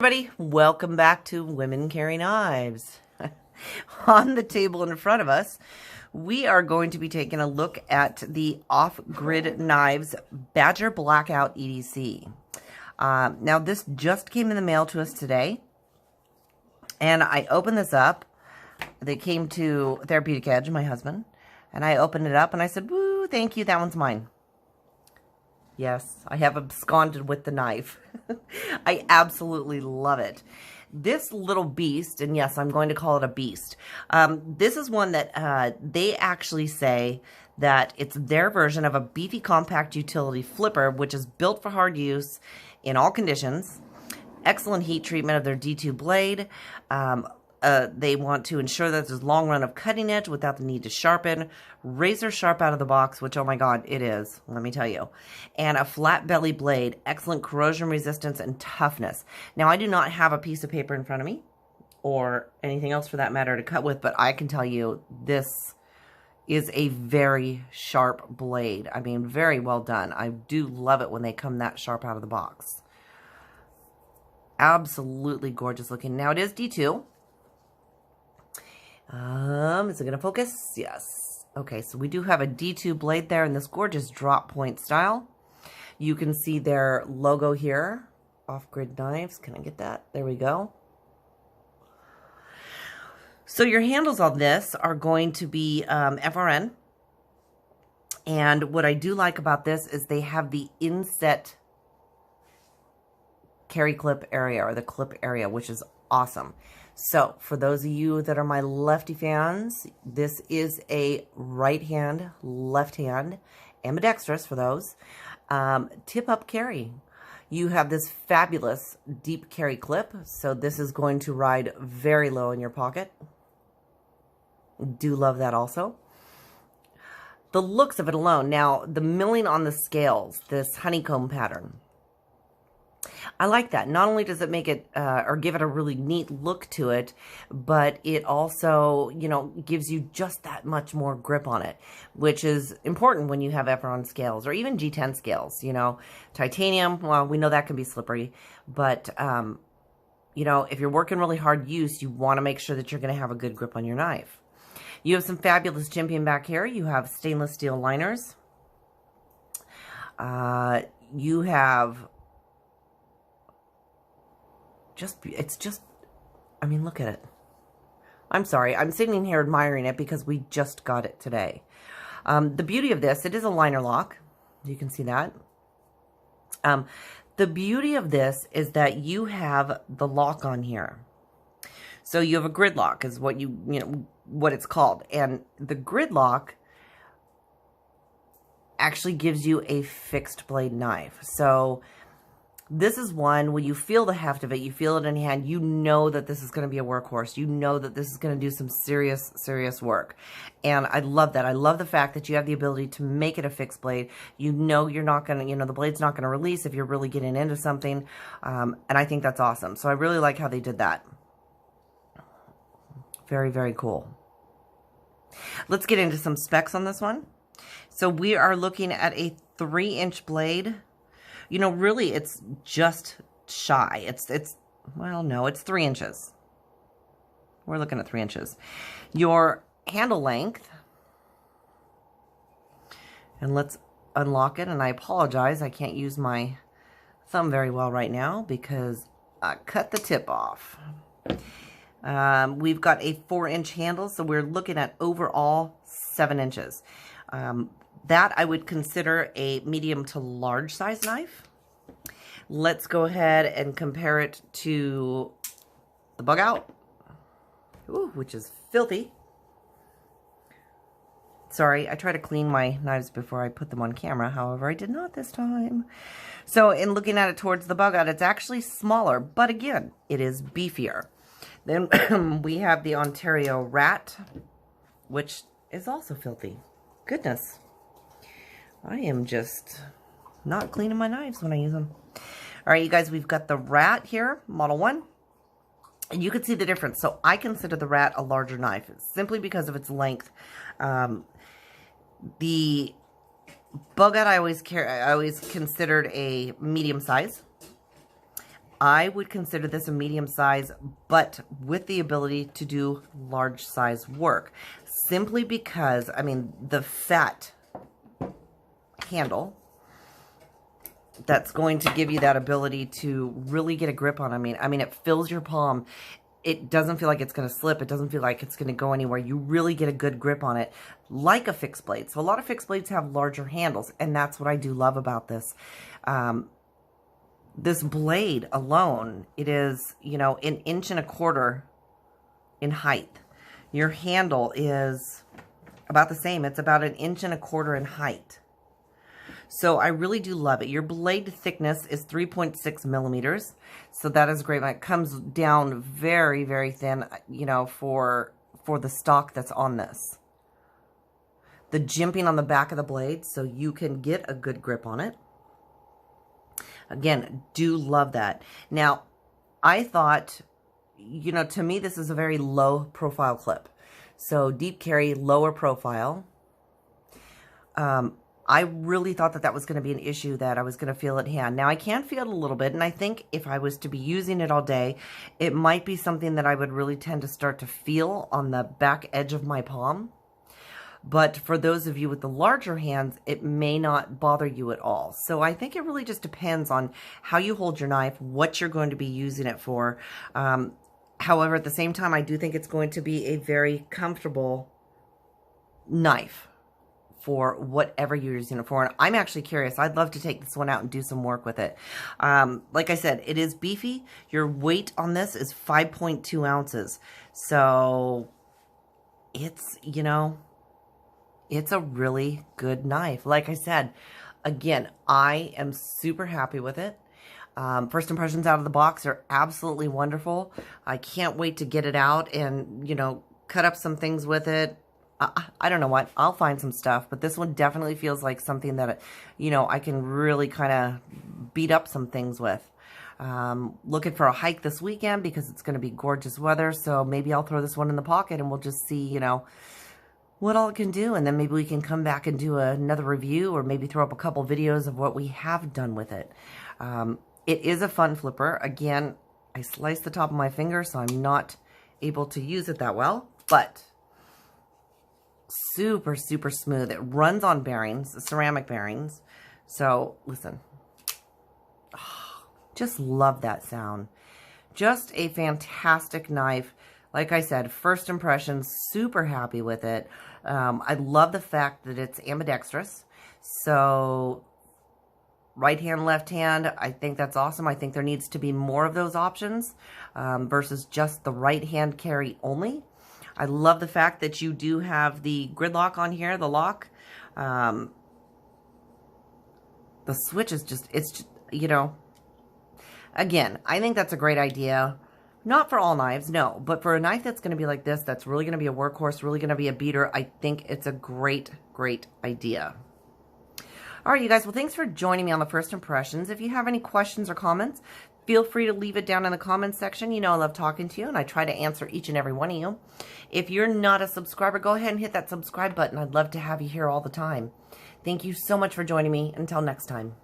everybody, welcome back to Women Carry Knives. On the table in front of us, we are going to be taking a look at the offgridknivesbadger Blackout EDC. Now this just came in the mail to us today, and I opened this up. They came to Therapeutic Edge, my husband, and I opened it up and I said, woo, thank you, that one's mine. Yes, I have absconded with the knife. I absolutely love it. This little beast, and yes, I'm going to call it a beast. This is one that they actually say that it's their version of a beefy compact utility flipper, which is built for hard use in all conditions. Excellent heat treatment of their D2 blade. They want to ensure that there's a long run of cutting edge without the need to sharpen. Razor sharp out of the box, which, oh my God, it is, let me tell you. And a flat belly blade, excellent corrosion resistance and toughness. Now, I do not have a piece of paper in front of me or anything else for that matter to cut with, but I can tell you this is a very sharp blade. I mean, very well done. I do love it when they come that sharp out of the box. Absolutely gorgeous looking. Now, it is D2. Is it going to focus? Yes. Okay, so we do have a D2 blade there in this gorgeous drop point style. You can see their logo here, Off Grid Knives. Can I get that? There we go. So your handles on this are going to be FRN. And what I do like about this is they have the inset carry clip area, or the clip area, which is awesome. So for those of you that are my lefty fans, this is a right hand, left hand, ambidextrous for those. Tip up carry. You have this fabulous deep carry clip. So this is going to ride very low in your pocket. Do love that also. The looks of it alone. Now the milling on the scales, this honeycomb pattern. I like that. Not only does it make it, or give it a really neat look to it, but it also, you know, gives you just that much more grip on it, which is important when you have Efron scales, or even G10 scales, you know. Titanium, well, we know that can be slippery, but, you know, if you're working really hard use, you want to make sure that you're going to have a good grip on your knife. You have some fabulous jimping back here. You have stainless steel liners. You have... it's just, I mean, look at it. I'm sorry, I'm sitting here admiring it because we just got it today. The beauty of this, it is a liner lock. You can see that. The beauty of this is that you have the lock on here. So you have a grid lock is what you know, what it's called. And the grid lock actually gives you a fixed blade knife. So this is one, when you feel the heft of it, you feel it in your hand, you know that this is going to be a workhorse. You know that this is going to do some serious, serious work. And I love that. I love the fact that you have the ability to make it a fixed blade. You know you're not going to, you know, the blade's not going to release if you're really getting into something. And I think that's awesome. So I really like how they did that. Very, very cool. Let's get into some specs on this one. So we are looking at a 3-inch blade. You know, really, it's just shy. Well, no, it's 3 inches. We're looking at 3 inches. Your handle length, and let's unlock it, and I apologize, I can't use my thumb very well right now because I cut the tip off. We've got a 4-inch handle, so we're looking at overall 7 inches. That I would consider a medium to large size knife. Let's go ahead and compare it to the Bug Out, which is filthy. Sorry, I try to clean my knives before I put them on camera. However, I did not this time. So in looking at it towards the Bug Out, it's actually smaller, but again, it is beefier. Then we have the Ontario Rat, which is also filthy. Goodness. I am just not cleaning my knives when I use them. All right, you guys, we've got the Rat here, Model 1. And you can see the difference. So I consider the Rat a larger knife simply because of its length. The Bug Out I always considered a medium size. I would consider this a medium size, but with the ability to do large size work. Simply because, I mean, the fat handle, that's going to give you that ability to really get a grip on. I mean, it fills your palm. It doesn't feel like it's going to slip. It doesn't feel like it's going to go anywhere. You really get a good grip on it, like a fixed blade. So a lot of fixed blades have larger handles, and that's what I do love about this. This blade alone, it is, you know, 1.25 inches in height. Your handle is about the same. It's about 1.25 inches in height. So I really do love it. Your blade thickness is 3.6 millimeters. So that is great. It comes down very, very thin, you know, for the stock that's on this. The jimping on the back of the blade, so you can get a good grip on it. Again, do love that. Now, I thought, you know, to me, this is a very low profile clip. So deep carry, lower profile. I really thought that that was going to be an issue that I was going to feel at hand. Now, I can feel it a little bit, and I think if I was to be using it all day, it might be something that I would really tend to start to feel on the back edge of my palm. But for those of you with the larger hands, it may not bother you at all. So I think it really just depends on how you hold your knife, what you're going to be using it for. However, at the same time, I do think it's going to be a very comfortable knife for whatever you're using it for. And I'm actually curious. I'd love to take this one out and do some work with it. Like I said, it is beefy. Your weight on this is 5.2 ounces. So it's, you know, it's a really good knife. Like I said, again, I am super happy with it. First impressions out of the box are absolutely wonderful. I can't wait to get it out and, you know, cut up some things with it. I don't know what. I'll find some stuff, but this one definitely feels like something that, you know, I can really kind of beat up some things with. Looking for a hike this weekend because it's going to be gorgeous weather, so maybe I'll throw this one in the pocket and we'll just see, you know, what all it can do, and then maybe we can come back and do another review or maybe throw up a couple videos of what we have done with it. It is a fun flipper. Again, I sliced the top of my finger, so I'm not able to use it that well, but super, super smooth. It runs on bearings, ceramic bearings. So, listen. Oh, just love that sound. Just a fantastic knife. Like I said, first impressions, super happy with it. I love the fact that it's ambidextrous. So, right hand, left hand, I think that's awesome. I think there needs to be more of those options versus just the right hand carry only. I love the fact that you do have the grid lock on here, the lock. The switch is just, it's just, you know, again, I think that's a great idea. Not for all knives, no, but for a knife that's going to be like this, that's really going to be a workhorse, really going to be a beater, I think it's a great, great idea. All right, you guys, well, thanks for joining me on the first impressions. If you have any questions or comments, feel free to leave it down in the comments section. You know I love talking to you, and I try to answer each and every one of you. If you're not a subscriber, go ahead and hit that subscribe button. I'd love to have you here all the time. Thank you so much for joining me. Until next time.